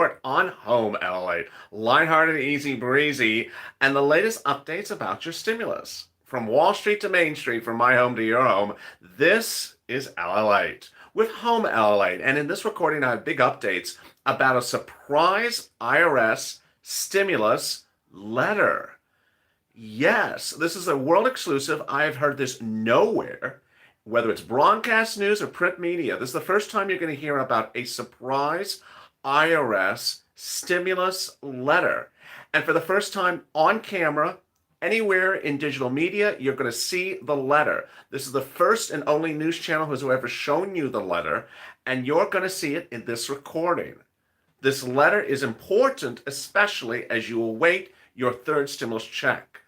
report on home, LA. Lighthearted, easy breezy, and the latest updates about your stimulus. From Wall Street to Main Street, from my home to your home, this is LA8 with Home LA8. And in this recording, I have big updates about a surprise IRS stimulus letter. Yes, this is a world exclusive. I have heard this nowhere, whether it's broadcast news or print media. This is the first time you're going to hear about a surprise IRS stimulus letter. And for the first time on camera, anywhere in digital media, you're going to see the letter. This is the first and only news channel who's ever shown you the letter, and you're going to see it in this recording. This letter is important, especially as you await your third stimulus check.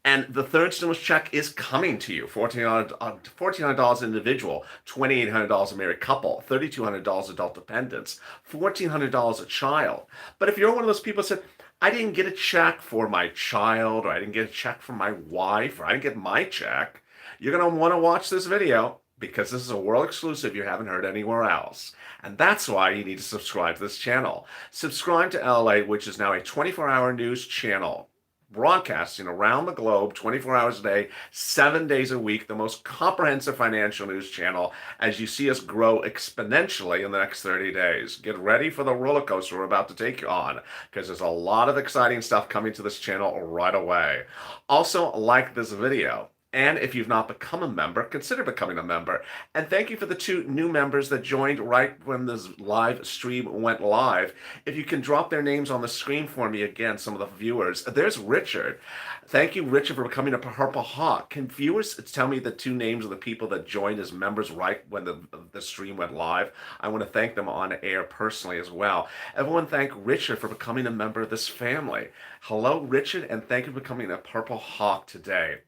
And the third stimulus check is coming to you. $1,400 individual, $2,800 a married couple, $3,200 adult dependents, $1,400 a child. But if you're one of those people that said, I didn't get a check for my child, or I didn't get a check for my wife, or I didn't get my check, you're going to want to watch this video because this is a world exclusive you haven't heard anywhere else. And that's why you need to subscribe to this channel. Subscribe to LA, which is now a 24-hour news channel broadcasting around the globe 24 hours a day, 7 days a week, the most comprehensive financial news channel as you see us grow exponentially in the next 30 days. Get ready for the roller coaster we're about to take you on, because there's a lot of exciting stuff coming to this channel right away. Also, like this video. And if you've not become a member, consider becoming a member. And thank you for the 2 new members that joined right when this live stream went live. If you can drop their names on the screen for me again, some of the viewers. There's Richard. Thank you, Richard, for becoming a Purple Hawk. Can viewers tell me the 2 names of the people that joined as members right when the stream went live? I want to thank them on air personally as well. Everyone thank Richard for becoming a member of this family. Hello, Richard, and thank you for becoming a Purple Hawk today.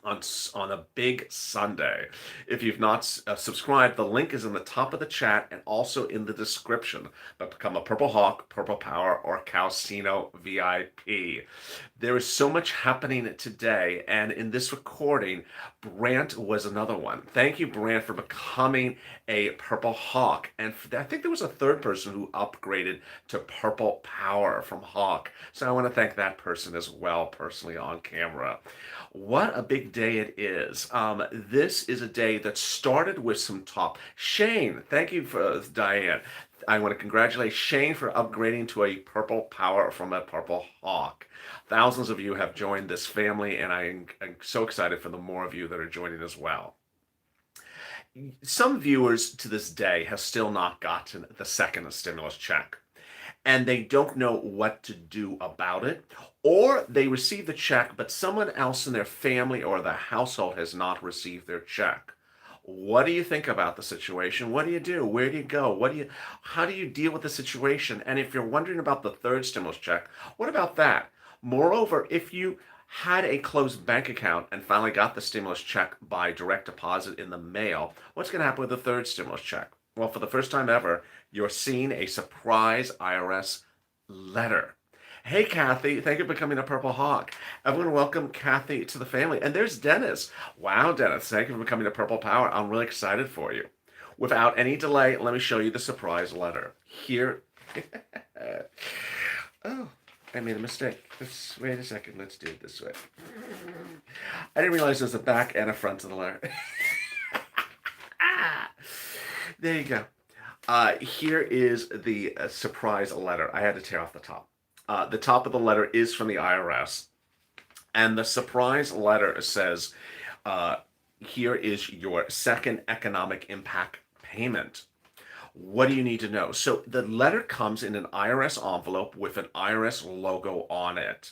On a big Sunday. If you've not subscribed, the link is in the top of the chat and also in the description. But become a Purple Hawk, Purple Power, or Calcino VIP. There is so much happening today, and in this recording, Brant was another one. Thank you, Brant, for becoming a Purple Hawk. And I think there was a third person who upgraded to Purple Power from Hawk. So I want to thank that person as well, personally on camera. What a big day it is. This is a day that started with some top. Shane, thank you for Diane. I want to congratulate Shane for upgrading to a Purple Power from a Purple Hawk. Thousands of you have joined this family, and I'm so excited for the more of you that are joining as well. Some viewers to this day have still not gotten the second stimulus check, and they don't know what to do about it, or they receive the check, but someone else in their family or the household has not received their check. What do you think about the situation? What do you do? Where do you go? How do you deal with the situation? And if you're wondering about the third stimulus check, what about that? Moreover, if you had a closed bank account and finally got the stimulus check by direct deposit in the mail, what's going to happen with the third stimulus check? Well, for the first time ever, you're seeing a surprise IRS letter. Hey, Kathy, thank you for becoming a Purple Hawk. Everyone welcome Kathy to the family. And there's Dennis. Wow, Dennis, thank you for becoming a Purple Power. I'm really excited for you. Without any delay, let me show you the surprise letter. Here. Oh, I made a mistake. Wait a second. Let's do it this way. I didn't realize there's a back and a front to the letter. There you go. Here is the surprise letter. I had to tear off the top. The top of the letter is from the IRS. And the surprise letter says, here is your second economic impact payment. What do you need to know? So the letter comes in an IRS envelope with an IRS logo on it.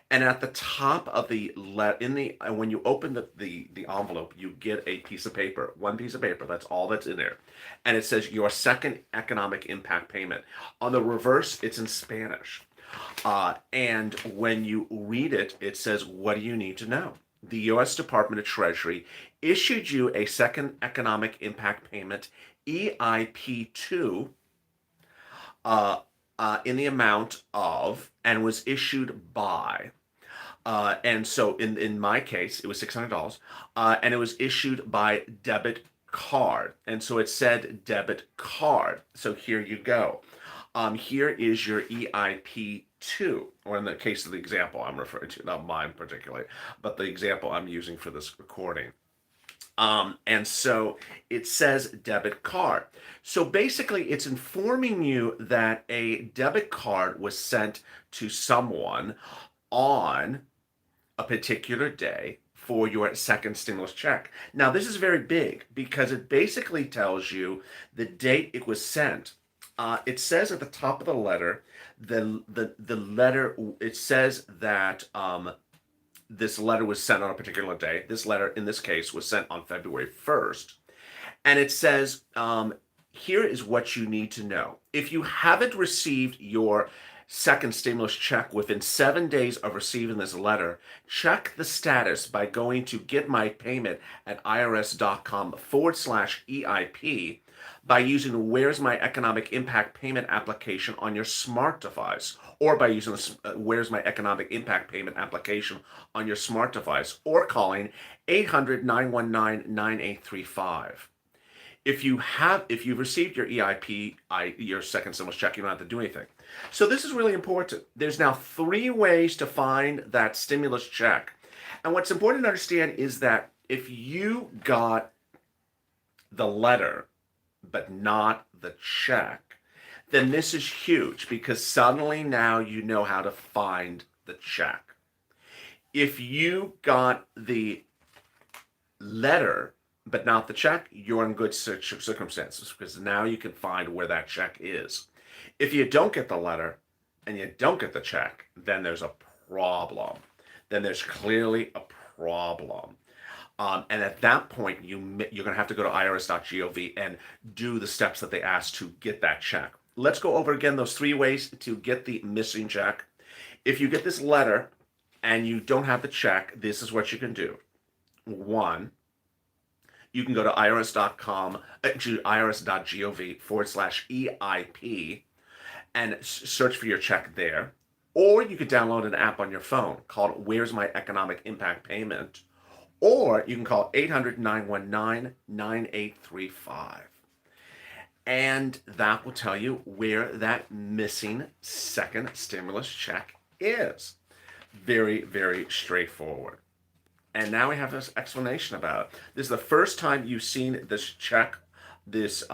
And at the top of the when you open the envelope, you get a piece of paper, one piece of paper. That's all that's in there, and it says your second economic impact payment. On the reverse, it's in Spanish, and when you read it, it says, "What do you need to know?" The U.S. Department of Treasury issued you a second economic impact payment, EIP2. In the amount of, and was issued by, and so in my case, it was $600, and it was issued by debit card. And so it said debit card. So here you go. Here is your EIP2, or in the case of the example I'm referring to, not mine particularly, but the example I'm using for this recording. And so it says debit card. So basically, it's informing you that a debit card was sent to someone on a particular day for your second stimulus check. Now, this is very big because it basically tells you the date it was sent. It says at the top of the letter, the letter, it says that this letter was sent on a particular day. This letter, in this case, was sent on February 1st. And it says, here is what you need to know. If you haven't received your second stimulus check within 7 days of receiving this letter, check the status by going to Get My Payment at irs.com/EIP by using Where's My Economic Impact Payment application on your smart device, or by using the Where's My Economic Impact Payment application on your smart device, or calling 800-919-9835. If you've received your EIP, your second stimulus check, you don't have to do anything. So this is really important. There's now 3 ways to find that stimulus check. And what's important to understand is that if you got the letter, but not the check, then this is huge because suddenly now you know how to find the check. If you got the letter, but not the check, you're in good circumstances because now you can find where that check is. If you don't get the letter and you don't get the check, then there's a problem. Then there's clearly a problem. And at that point, you're going to have to go to irs.gov and do the steps that they ask to get that check. Let's go over again those 3 ways to get the missing check. If you get this letter and you don't have the check, this is what you can do. 1, you can go to irs.gov /EIP and search for your check there. Or you could download an app on your phone called Where's My Economic Impact Payment. Or you can call 800-919-9835. And that will tell you where that missing second stimulus check is. Very, very straightforward. And now we have this explanation about it. This is the first time you've seen this check, this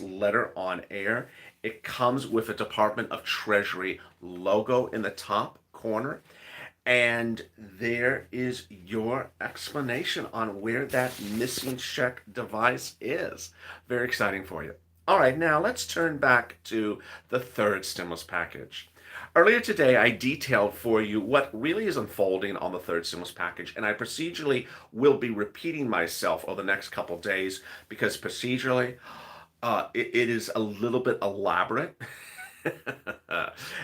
letter on air. It comes with a Department of Treasury logo in the top corner. And there is your explanation on where that missing check device is. Very exciting for you. All right, now let's turn back to the third stimulus package. Earlier today, I detailed for you what really is unfolding on the third stimulus package, and I procedurally will be repeating myself over the next couple of days because procedurally, it is a little bit elaborate.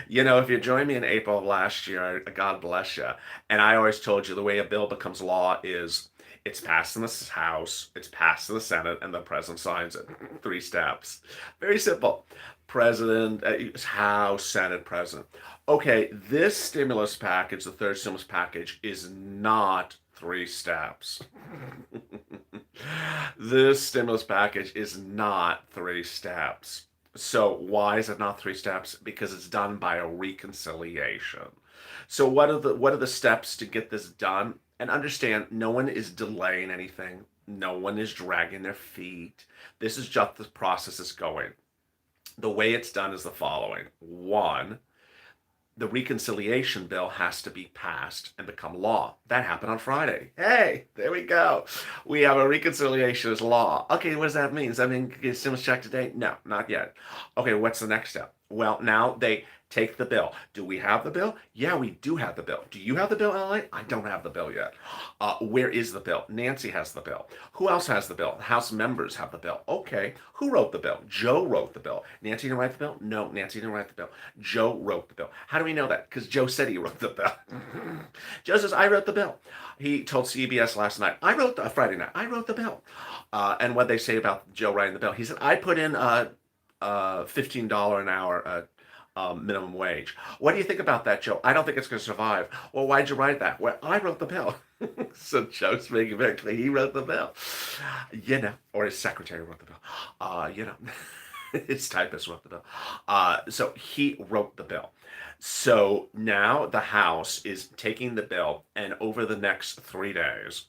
If you joined me in April of last year, God bless you. And I always told you the way a bill becomes law is it's passed in the House, it's passed in the Senate, and the president signs it. 3 steps. Very simple. President, House, Senate, President. Okay, this stimulus package, the third stimulus package, is not 3 steps. This stimulus package is not 3 steps. So why is it not 3 steps? Because it's done by a reconciliation. So what are the steps to get this done? And understand, no one is delaying anything. No one is dragging their feet. This is just the process is going. The way it's done is the following. 1, the reconciliation bill has to be passed and become law. That happened on Friday. Hey, there we go. We have a reconciliation as law. Okay, what does that mean? Does that mean get a stimulus check today? No, not yet. Okay, what's the next step? Well, now they take the bill. Do we have the bill? Yeah, we do have the bill. Do you have the bill, LA? I don't have the bill yet. Where is the bill? Nancy has the bill. Who else has the bill? House members have the bill. Okay, who wrote the bill? Joe wrote the bill. Nancy didn't write the bill? No, Nancy didn't write the bill. Joe wrote the bill. How do we know that? Because Joe said he wrote the bill. Joe says, I wrote the bill. He told CBS last night, Friday night, I wrote the bill. And what they say about Joe writing the bill, he said, I put in $15 an hour minimum wage. What do you think about that, Joe? I don't think it's going to survive. Well, why'd you write that? Well, I wrote the bill. So Joe's making very clear he wrote the bill. Or his secretary wrote the bill. His typist wrote the bill. So he wrote the bill. So now the House is taking the bill, and over the next 3 days,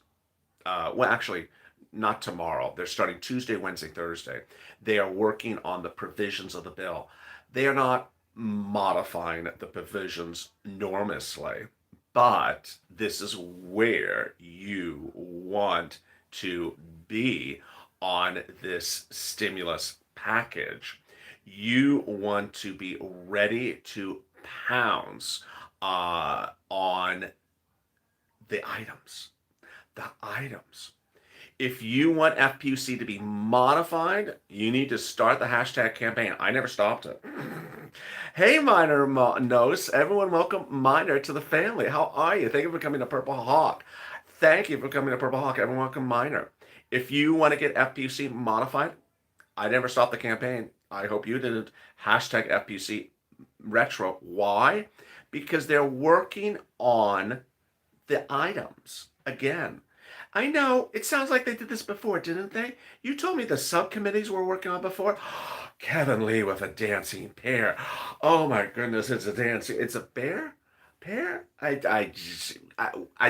well, actually, not tomorrow. They're starting Tuesday, Wednesday, Thursday. They are working on the provisions of the bill. They are not modifying the provisions enormously, but this is where you want to be on this stimulus package. You want to be ready to pounce on the items. The items. If you want FPUC to be modified, you need to start the hashtag campaign. I never stopped it. Hey, Minor Nose. Everyone, welcome Minor to the family. How are you? Thank you for coming to Purple Hawk. Thank you for coming to Purple Hawk. Everyone, welcome Minor. If you want to get FPUC modified, I never stopped the campaign. I hope you didn't. Hashtag FPUC retro. Why? Because they're working on the items again. I know it sounds like they did this before, didn't they? You told me the subcommittees were working on before. Kevin Lee with a dancing pear. Oh my goodness, it's a dancing. It's a bear? Pear? I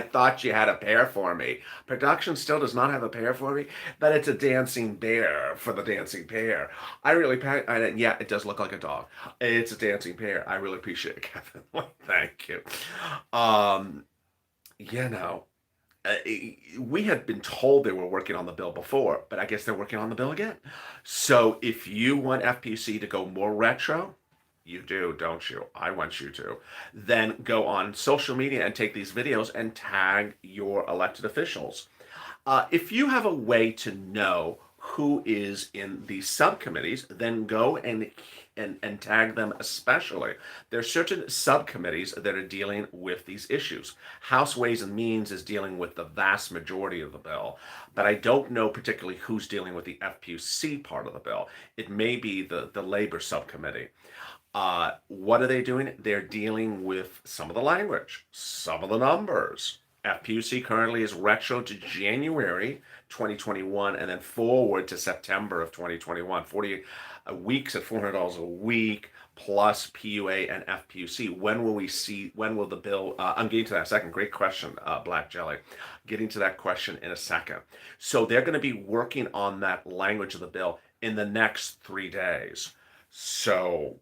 thought you had a pear for me. Production still does not have a pear for me, but it's a dancing bear for the dancing pear. I really, yeah, it does look like a dog. It's a dancing pear. I really appreciate it, Kevin. Thank you. Um, you know, we had been told they were working on the bill before, but I guess they're working on the bill again. So if you want FPC to go more retro, you do, don't you? I want you to. Then go on social media and take these videos and tag your elected officials. If you have a way to know who is in these subcommittees, then go and tag them especially. There are certain subcommittees that are dealing with these issues. House Ways and Means is dealing with the vast majority of the bill, but I don't know particularly who's dealing with the FPUC part of the bill. It may be the Labor Subcommittee. What are they doing? They're dealing with some of the language, some of the numbers. FPUC currently is retro to January 2021 and then forward to September of 2021. 40 weeks at $400 a week plus PUA and FPUC. When will the bill, I'm getting to that second. Great question, Black Jelly. Getting to that question in a second. So they're going to be working on that language of the bill in the next 3 days. So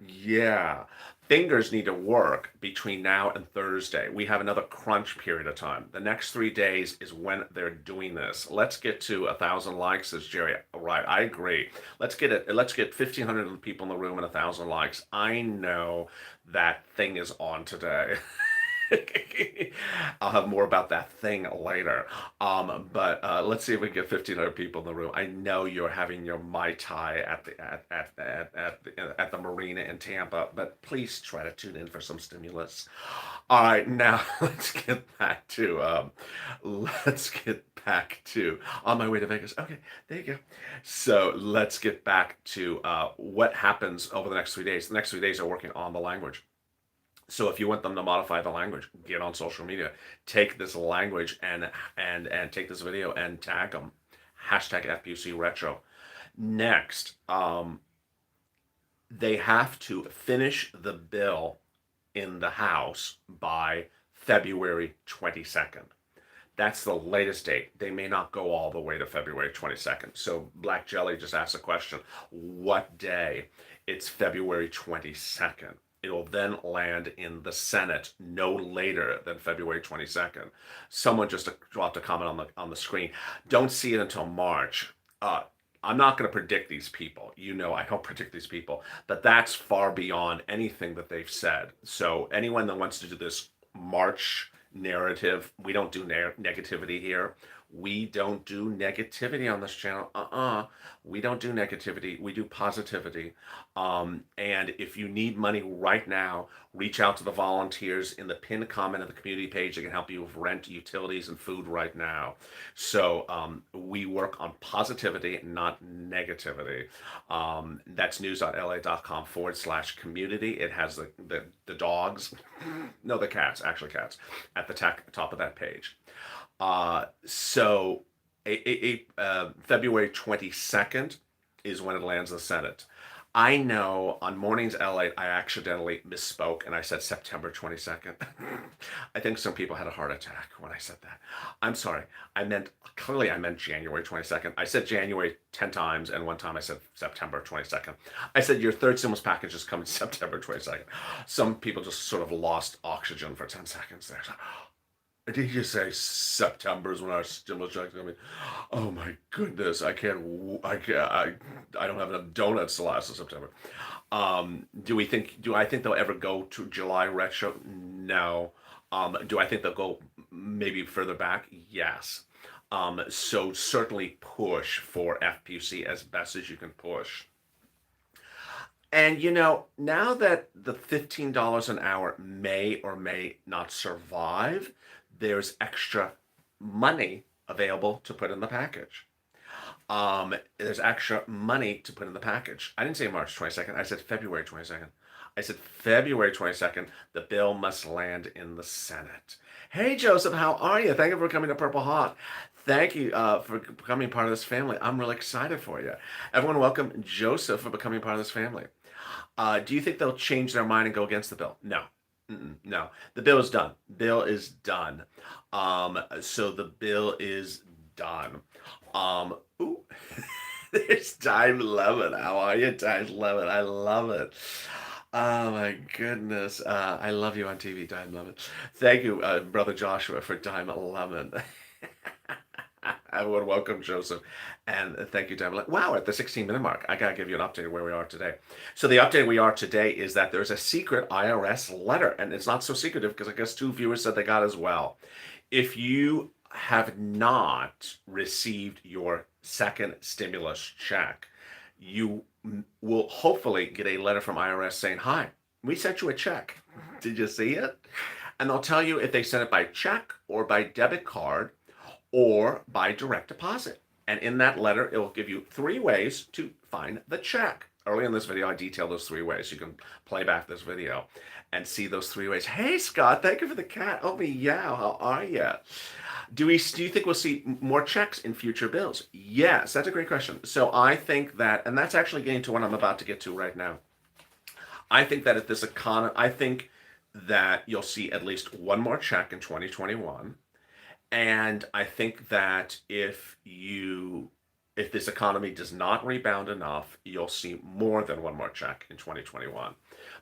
yeah, fingers need to work between now and Thursday. We have another crunch period of time. The next 3 days is when they're doing this. Let's get to 1,000 likes, says Jerry. All right, I agree. Let's get 1,500 people in the room and 1,000 likes. I know that thing is on today. I'll have more about that thing later. But let's see if we can get 1,500 people in the room. I know you're having your Mai Tai at the marina in Tampa, but please try to tune in for some stimulus. All right, now let's get back to on my way to Vegas. Okay, there you go. So let's get back to what happens over the next 3 days. The next 3 days are working on the language. So if you want them to modify the language, get on social media, take this language and take this video and tag them. Hashtag FPUC retro. Next, they have to finish the bill in the House by February 22nd. That's the latest date. They may not go all the way to February 22nd. So Black Jelly just asked a question. What day? It's February 22nd. It'll then land in the Senate no later than February 22nd. Someone just dropped a comment on the screen. Don't see it until March. I'm not going to predict these people. You know, I don't predict these people, but that's far beyond anything that they've said. So anyone that wants to do this March narrative, we don't do negativity here. We don't do negativity on this channel. We don't do negativity. We do positivity. And if you need money right now, reach out to the volunteers in the pinned comment of the community page. They can help you with rent, utilities, and food right now. So we work on positivity, not negativity. That's news.la.com/community. It has the dogs, no, the cats, actually cats, at the top of that page. So February 22nd is when it lands in the Senate. I know on Mornings LA, I accidentally misspoke and I said September 22nd. I think some people had a heart attack when I said that. I'm sorry. Clearly I meant January 22nd. I said January 10 times, and one time I said September 22nd. I said your third stimulus package is coming September 22nd. Some people just sort of lost oxygen for 10 seconds there. Did you say September is when our stimulus checks coming? Oh my goodness, I can't, I don't have enough donuts to last in September. Do I think they'll ever go to July retro? No. Do I think they'll go maybe further back? Yes. So certainly push for FPC as best as you can push. And now that the $15 an hour may or may not survive, there's extra money available to put in the package. There's extra money to put in the package. I didn't say March 22nd. I said February 22nd. I said February 22nd, the bill must land in the Senate. Hey, Joseph, how are you? Thank you for coming to Purple Hawk. Thank you for becoming part of this family. I'm really excited for you. Everyone, welcome Joseph for becoming part of this family. Do you think they'll change their mind and go against the bill? No. No. The bill is done. Bill is done. So the bill is done. Ooh. There's Time Lemon. How are you, Time Lemon? I love it. Oh my goodness. I love you on TV, Time Lemon. Thank you, Brother Joshua, for Time Lemon. Everyone, welcome Joseph, and thank you, Devlin. Wow, at the 16-minute mark, I gotta give you an update of where we are today. So the update we are today is that there's a secret IRS letter, and it's not so secretive because I guess 2 viewers said they got as well. If you have not received your second stimulus check, you will hopefully get a letter from IRS saying, "Hi, we sent you a check. Did you see it?" And they'll tell you if they sent it by check or by debit card or by direct deposit. And in that letter, it will give you 3 ways to find the check. Early in this video, I detail those 3 ways. You can play back this video and see those 3 ways. Hey, Scott, thank you for the cat. Oh, meow, how are you? Do you think we'll see more checks in future bills? Yes, that's a great question. So I think that, and that's actually getting to what I'm about to get to right now. I think that I think that you'll see at least one more check in 2021. And I think that if this economy does not rebound enough, you'll see more than one more check in 2021.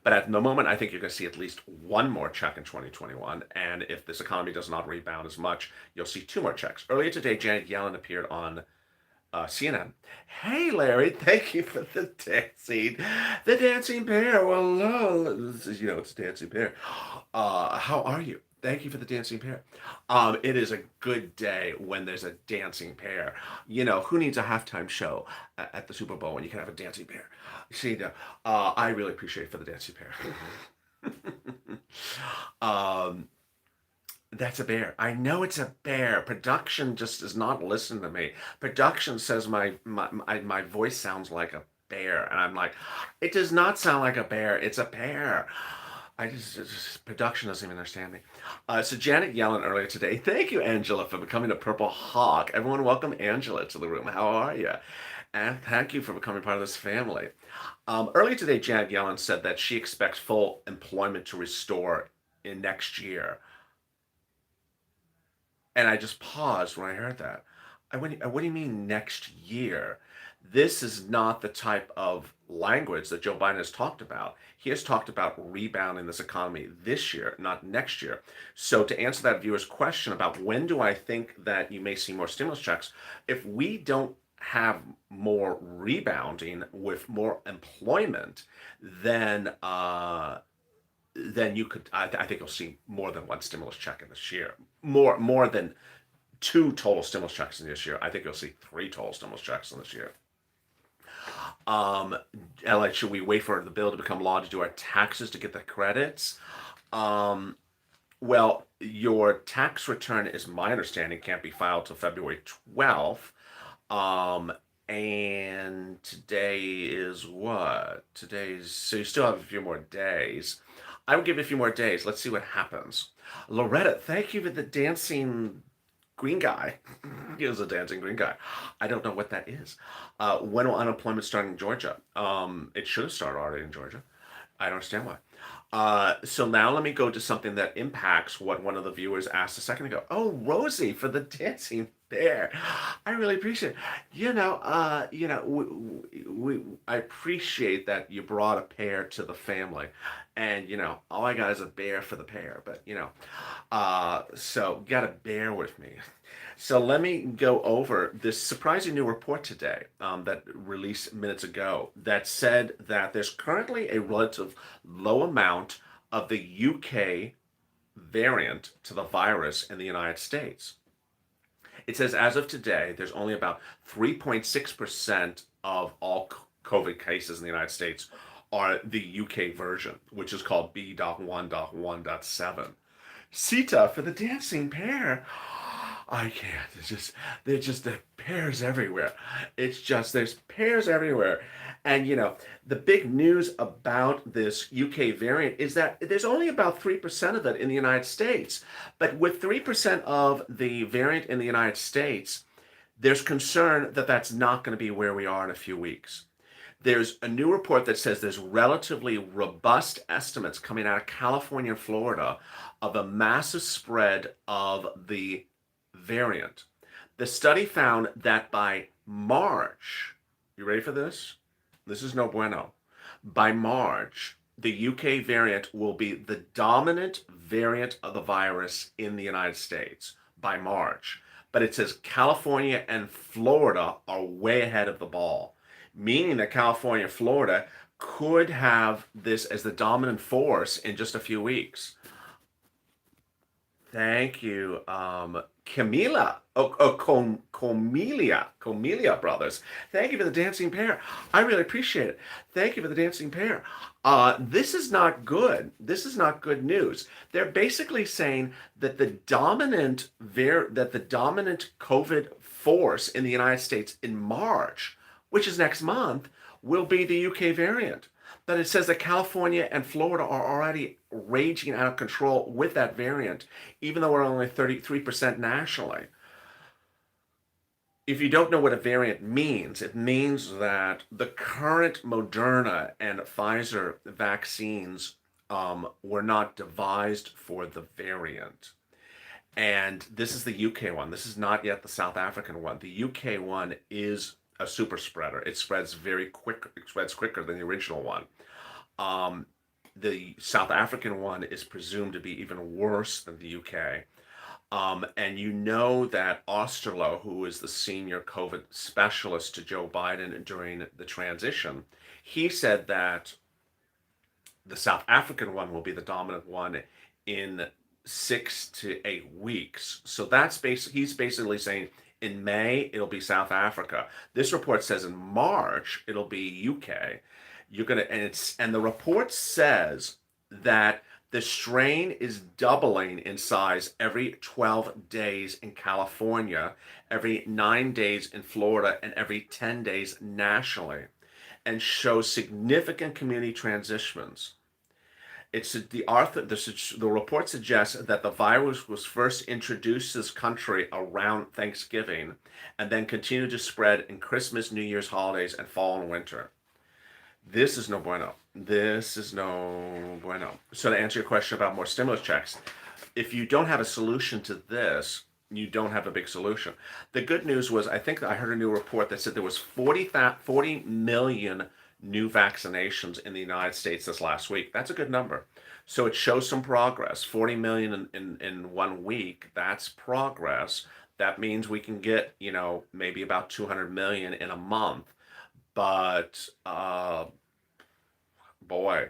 But at the moment, I think you're going to see at least one more check in 2021. And if this economy does not rebound as much, you'll see 2 more checks. Earlier today, Janet Yellen appeared on CNN. Hey, Larry, thank you for the dancing bear. Well, hello. It's a dancing bear. How are you? Thank you for the dancing pair. It is a good day when there's a dancing pair. Who needs a halftime show at the Super Bowl when you can have a dancing pair? See, I really appreciate it for the dancing pair. That's a bear. I know it's a bear. Production just does not listen to me. Production says my voice sounds like a bear, and I'm like, it does not sound like a bear. It's a bear. Production doesn't even understand me. So Janet Yellen earlier today, thank you, Angela, for becoming a Purple Hawk. Everyone welcome Angela to the room. How are you? And thank you for becoming part of this family. Earlier today, Janet Yellen said that she expects full employment to restore in next year. And I just paused when I heard that. What do you mean next year? This is not the type of language that Joe Biden has talked about. He has talked about rebounding this economy this year, not next year. So to answer that viewer's question about when do I think that you may see more stimulus checks, if we don't have more rebounding with more employment, then you could, I think you'll see more than one stimulus check in this year. More than 2 total stimulus checks in this year. I think you'll see 3 total stimulus checks in this year. Like, should we wait for the bill to become law to do our taxes to get the credits? Well, your tax return, is my understanding, can't be filed till February 12th. And today is what? So you still have a few more days. I will give you a few more days. Let's see what happens. Loretta, thank you for the dancing green guy. He was a dancing green guy. I don't know what that is. When will unemployment start in Georgia? It should have started already in Georgia. I don't understand why. So now let me go to something that impacts what one of the viewers asked a second ago. Oh, Rosie for the dancing bear. I really appreciate it. I appreciate that you brought a pear to the family. And, all I got is a bear for the pear. But, so you got to bear with me. So let me go over this surprising new report today that released minutes ago that said that there's currently a relative low amount of the UK variant to the virus in the United States. It says as of today, there's only about 3.6% of all COVID cases in the United States are the UK version, which is called B.1.1.7. Sita for the dancing pear. I can't. There's just the pears everywhere. There's pears everywhere. And, the big news about this UK variant is that there's only about 3% of it in the United States. But with 3% of the variant in the United States, there's concern that that's not going to be where we are in a few weeks. There's a new report that says there's relatively robust estimates coming out of California and Florida of a massive spread of the variant. The study found that by March, you ready for this? This is no bueno. By March, the UK variant will be the dominant variant of the virus in the United States by March. But it says California and Florida are way ahead of the ball, meaning that California and Florida could have this as the dominant force in just a few weeks. Thank you, Camila. Comelia brothers. Thank you for the dancing pear. I really appreciate it. Thank you for the dancing pear. This is not good. This is not good news. They're basically saying that the dominant COVID force in the United States in March, which is next month, will be the UK variant. But it says that California and Florida are already raging out of control with that variant, even though we're only 33% nationally. If you don't know what a variant means, it means that the current Moderna and Pfizer vaccines were not devised for the variant. And this is the UK one. This is not yet the South African one. The UK one is a super spreader. It spreads it spreads quicker than the original one. The South African one is presumed to be even worse than the UK. And that Osterloh, who is the senior COVID specialist to Joe Biden during the transition, he said that the South African one will be the dominant one in 6 to 8 weeks. So he's basically saying in May, it'll be South Africa. This report says in March, it'll be UK. And the report says that the strain is doubling in size every 12 days in California, every 9 days in Florida, and every 10 days nationally, and shows significant community transitions. The report suggests that the virus was first introduced to this country around Thanksgiving and then continued to spread in Christmas, New Year's holidays, and fall and winter. This is no bueno. This is no bueno. So to answer your question about more stimulus checks, if you don't have a solution to this, you don't have a big solution. The good news was, I think I heard a new report that said there was 40 million new vaccinations in the United States this last week. That's a good number. So it shows some progress. 40 million in 1 week, that's progress. That means we can get, maybe about 200 million in a month. But, boy,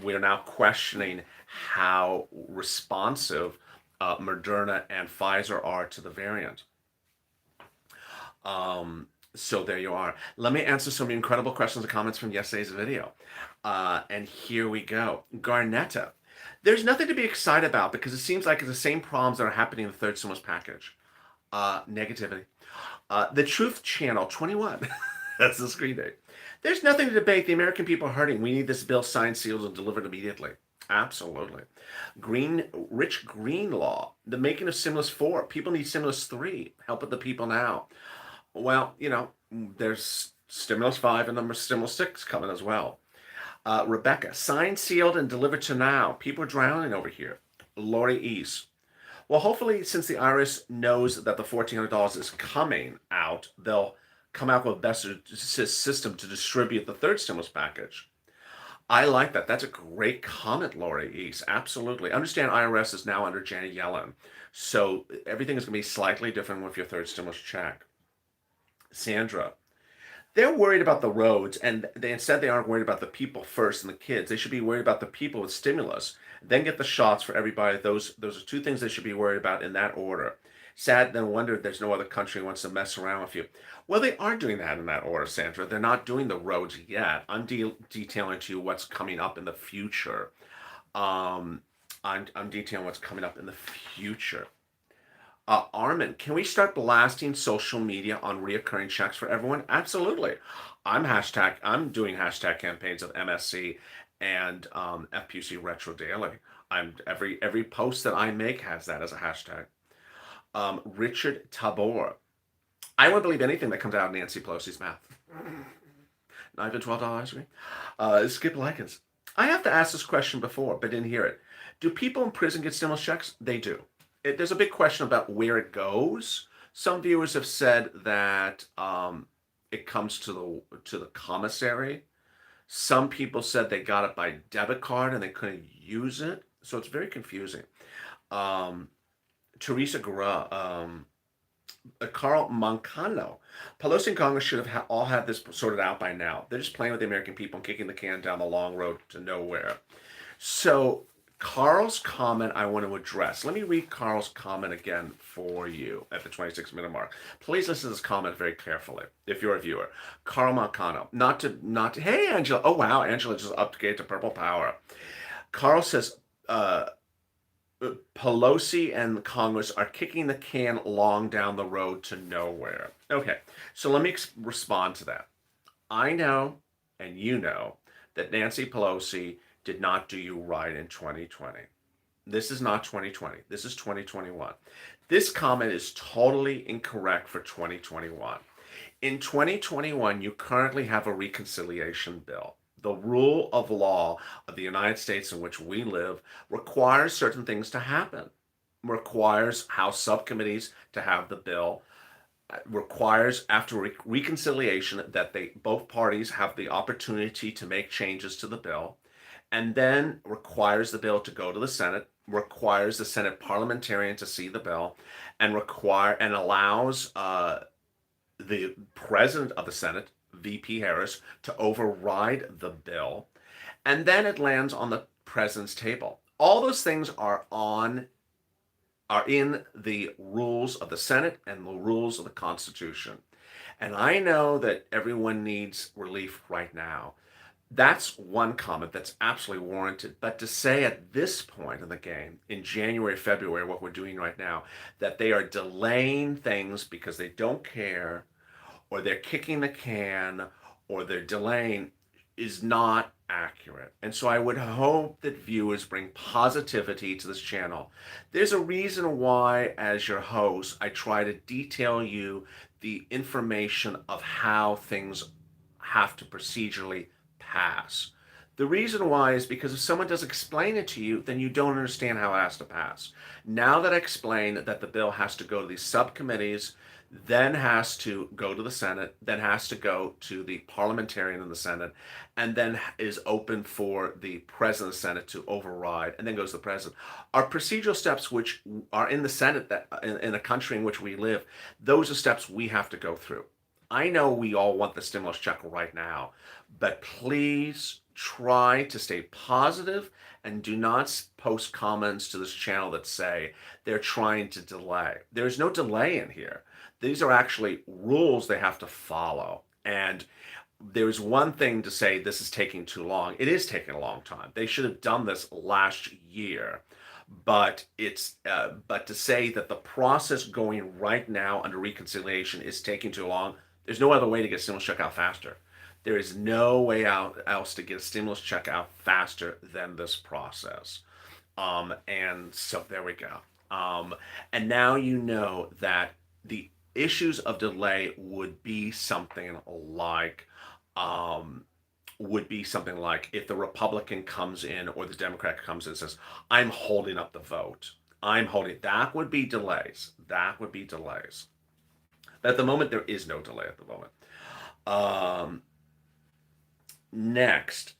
we're now questioning how responsive Moderna and Pfizer are to the variant. So there you are. Let me answer some incredible questions and comments from yesterday's video. And here we go. Garnetta. There's nothing to be excited about because it seems like it's the same problems that are happening in the third stimulus package. Negativity. The Truth Channel 21. That's the screen name. There's nothing to debate. The American people are hurting. We need this bill signed, sealed, and delivered immediately. Absolutely. Rich green law, the making of stimulus 4. People need stimulus 3. Help with the people now. Well, there's stimulus 5 and number stimulus 6 coming as well. Rebecca, signed, sealed, and delivered to now. People are drowning over here. Lori East. Well, hopefully, since the IRS knows that the $1,400 is coming out, they'll come out with a better system to distribute the third stimulus package. I like that. That's a great comment, Lori East. Absolutely. Understand IRS is now under Janet Yellen. So everything is going to be slightly different with your third stimulus check. Sandra, they're worried about the roads, and instead they aren't worried about the people first and the kids. They should be worried about the people with stimulus, then get the shots for everybody. Those are two things they should be worried about in that order. Sad, then wonder there's no other country who wants to mess around with you. Well, they are doing that in that order, Sandra. They're not doing the roads yet. I'm detailing to you what's coming up in the future. Um, I'm detailing what's coming up in the future. Armin, can we start blasting social media on reoccurring checks for everyone? Absolutely. I'm doing hashtag campaigns of MSC and FPC Retro Daily. I'm every post that I make has that as a hashtag. Richard Tabor. I won't believe anything that comes out of Nancy Pelosi's mouth. Not even $12. Skip Likens. I have to ask this question before, but didn't hear it. Do people in prison get stimulus checks? They do. There's a big question about where it goes. Some viewers have said that it comes to the commissary. Some people said they got it by debit card and they couldn't use it. So it's very confusing. Um, Teresa Guerra, Carl Mancano. Pelosi and Congress should have all had this sorted out by now. They're just playing with the American people and kicking the can down the long road to nowhere. So Carl's comment I want to address. Let me read Carl's comment again for you at the 26-minute mark. Please listen to this comment very carefully if you're a viewer. Carl Mancano. Not to hey Angela. Oh wow, Angela just upgraded to purple power. Carl says Pelosi and Congress are kicking the can long down the road to nowhere. Okay, so let me respond to that. I know, and you know, that Nancy Pelosi did not do you right in 2020. This is not 2020. This is 2021. This comment is totally incorrect for 2021. In 2021, you currently have a reconciliation bill. The rule of law of the United States in which we live requires certain things to happen. Requires House subcommittees to have the bill. Requires after reconciliation that both parties have the opportunity to make changes to the bill, and then requires the bill to go to the Senate. Requires the Senate parliamentarian to see the bill, and allows the president of the Senate, VP Harris, to override the bill, and then it lands on the president's table. All those things are in the rules of the Senate and the rules of the Constitution. And I know that everyone needs relief right now. That's one comment that's absolutely warranted. But to say at this point in the game, in January, February, what we're doing right now, that they are delaying things because they don't care, or they're kicking the can, or they're delaying, is not accurate. And so I would hope that viewers bring positivity to this channel. There's a reason why, as your host, I try to detail you the information of how things have to procedurally pass. The reason why is because if someone doesn't explain it to you, then you don't understand how it has to pass. Now that I explain that the bill has to go to these subcommittees, then has to go to the Senate, then has to go to the parliamentarian in the Senate, and then is open for the president of the Senate to override, and then goes to the president. Our procedural steps, which are in the Senate, that in a country in which we live, those are steps we have to go through. I know we all want the stimulus check right now, but please try to stay positive and do not post comments to this channel that say they're trying to delay. There's no delay in here. These are actually rules they have to follow. And there's one thing to say this is taking too long. It is taking a long time. They should have done this last year. But to say that the process going right now under reconciliation is taking too long, there's no other way to get stimulus check out faster. There is no way out else to get a stimulus check out faster than this process. And so there we go. And now you know that the issues of delay um, would be something like if the Republican comes in or the Democrat comes in and says, "I'm holding up the vote. I'm holding." That would be delays. That would be delays. But at the moment, there is no delay at the moment. Um, Next,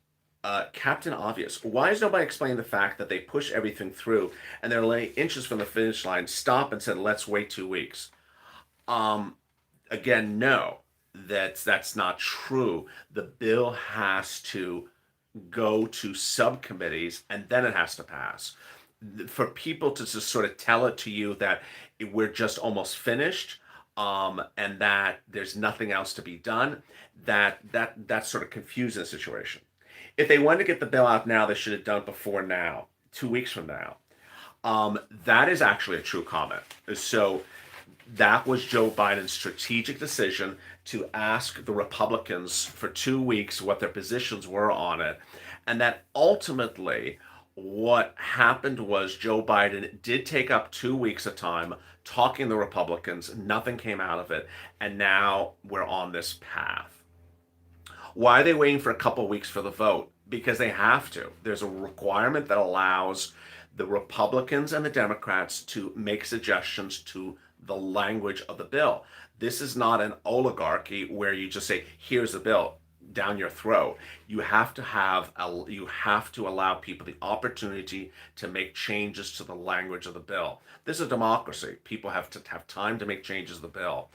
Captain Obvious. Why is nobody explaining the fact that they push everything through and they're laying inches from the finish line, stop and said, let's wait 2 weeks? Um, Again, no, that's not true. The bill has to go to subcommittees and then it has to pass. For people to just sort of tell it to you that we're just almost finished, and that there's nothing else to be done, that sort of confuses the situation. If they wanted to get the bill out now, they should have done it before now, 2 weeks from now. That is actually a true comment. So that was Joe Biden's strategic decision to ask the Republicans for 2 weeks what their positions were on it. And that ultimately, what happened was Joe Biden did take up 2 weeks of time talking to the Republicans. Nothing came out of it. And now we're on this path. Why are they waiting for a couple of weeks for the vote? Because they have to. There's a requirement that allows the Republicans and the Democrats to make suggestions to the language of the bill. This is not an oligarchy where you just say, here's the bill down your throat. You have to allow people the opportunity to make changes to the language of the bill. This is a democracy. People have to have time to make changes to the bill.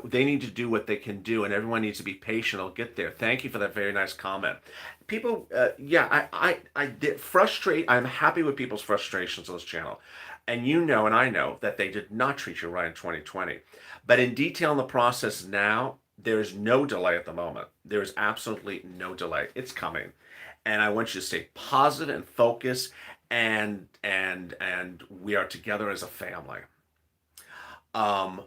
They need to do what they can do, and everyone needs to be patient. I'll get there. Thank you for that very nice comment. People, yeah, I did frustrate. I'm happy with people's frustrations on this channel, and you know, and I know that they did not treat you right in 2020. But in detailing the process now, there is no delay at the moment. There is absolutely no delay. It's coming, and I want you to stay positive and focused, and we are together as a family. Um,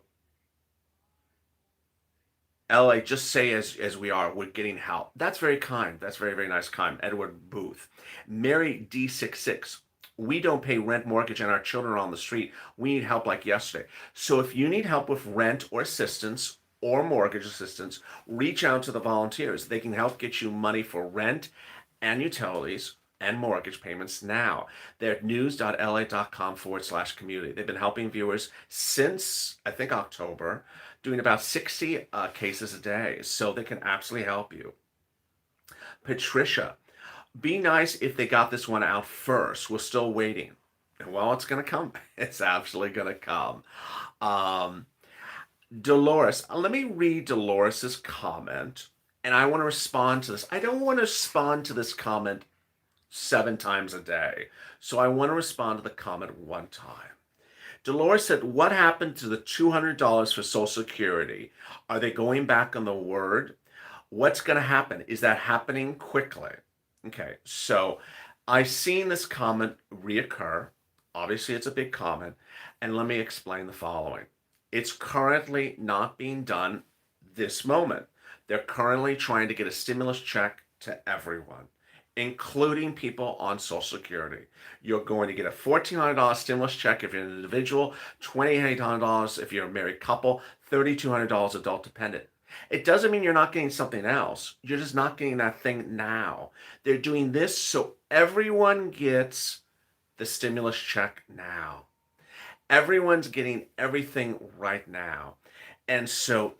LA, just say as we are, we're getting help. That's very kind. That's very, very nice kind. Edward Booth. Mary D66. We don't pay rent, mortgage, and our children are on the street. We need help like yesterday. So if you need help with rent or assistance or mortgage assistance, reach out to the volunteers. They can help get you money for rent and utilities and mortgage payments now. They're at news.la.com/community. They've been helping viewers since, I think, October, doing about 60 cases a day. So they can absolutely help you. Patricia, be nice if they got this one out first. We're still waiting. Well, it's going to come. It's absolutely going to come. Dolores, let me read Dolores's comment, and I want to respond to this. I don't want to respond to this comment 7 times a day. So I want to respond to the comment one time. Dolores said, what happened to the $200 for Social Security? Are they going back on the word? What's going to happen? Is that happening quickly? Okay, so I've seen this comment reoccur. Obviously, it's a big comment. And let me explain the following. It's currently not being done this moment. They're currently trying to get a stimulus check to everyone, including people on Social Security. You're going to get a $1,400 stimulus check if you're an individual, $2,800 if you're a married couple, $3,200 adult dependent. It doesn't mean you're not getting something else. You're just not getting that thing now. They're doing this so everyone gets the stimulus check now. Everyone's getting everything right now. And so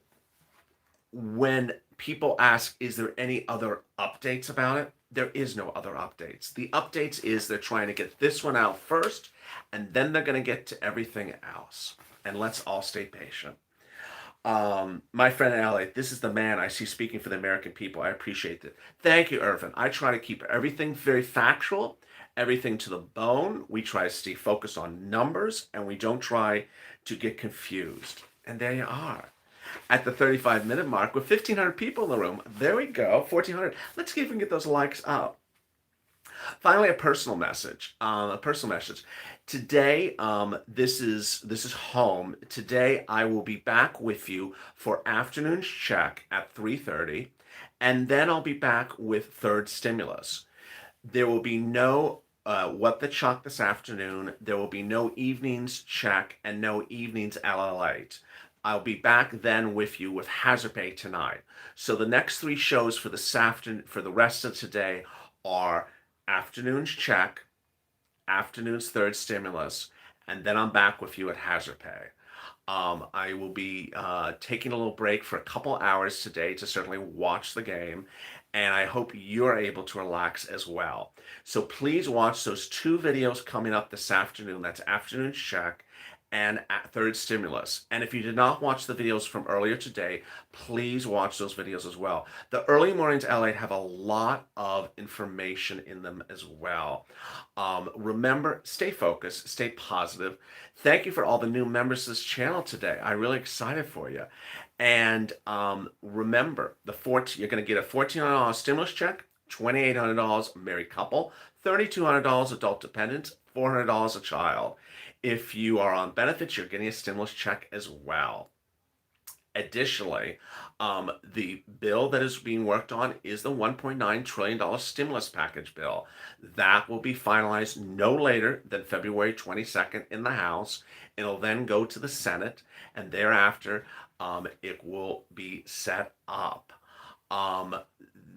when people ask, is there any other updates about it? There is no other updates. The updates is they're trying to get this one out first, and then they're going to get to everything else. And let's all stay patient. My friend Allie, this is the man I see speaking for the American people. I appreciate it. Thank you, Irvin. I try to keep everything very factual, everything to the bone. We try to stay focused on numbers, and we don't try to get confused. And there you are. At the 35-minute mark with 1,500 people in the room. There we go, 1,400. Let's see if we can get those likes up. Finally, a personal message. A personal message. Today, this is home. Today, I will be back with you for afternoon's check at 3:30, and then I'll be back with third stimulus. There will be no what the chuck this afternoon. There will be no evenings check and no evenings LL8. I'll be back then with you with Hazard Pay tonight. So the next three shows for this afternoon, for the rest of today, are afternoon's check, afternoon's third stimulus, and then I'm back with you at Hazard Pay. I will be taking a little break for a couple hours today to certainly watch the game, and I hope you're able to relax as well. So please watch those two videos coming up this afternoon. That's afternoon check and at third stimulus. And if you did not watch the videos from earlier today, please watch those videos as well. The early mornings LA have a lot of information in them as well. Remember, stay focused, stay positive. Thank you for all the new members to this channel today. I'm really excited for you. And remember, you're going to get a $1,400 stimulus check, $2,800 married couple, $3,200 adult dependents, $400 a child. If you are on benefits, you're getting a stimulus check as well. Additionally, the bill that is being worked on is the $1.9 trillion stimulus package bill. That will be finalized no later than February 22nd in the House. It'll then go to the Senate, and thereafter, it will be set up.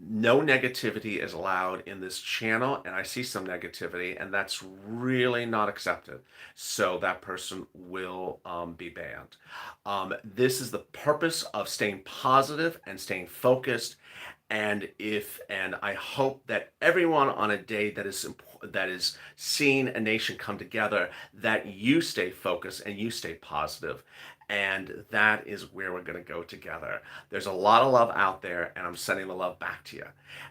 No negativity is allowed in this channel, and I see some negativity, and that's really not accepted. So that person will be banned. This is the purpose of staying positive and staying focused. And I hope that everyone on a day that is seeing a nation come together, that you stay focused and you stay positive. And that is where we're going to go together. There's a lot of love out there, and I'm sending the love back to you.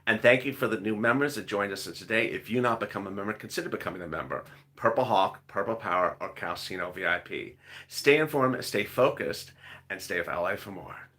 And thank you for the new members that joined us today. If you not become a member, consider becoming a member. Purple Hawk, Purple Power, or Calcino VIP. Stay informed, stay focused, and stay with LA for more.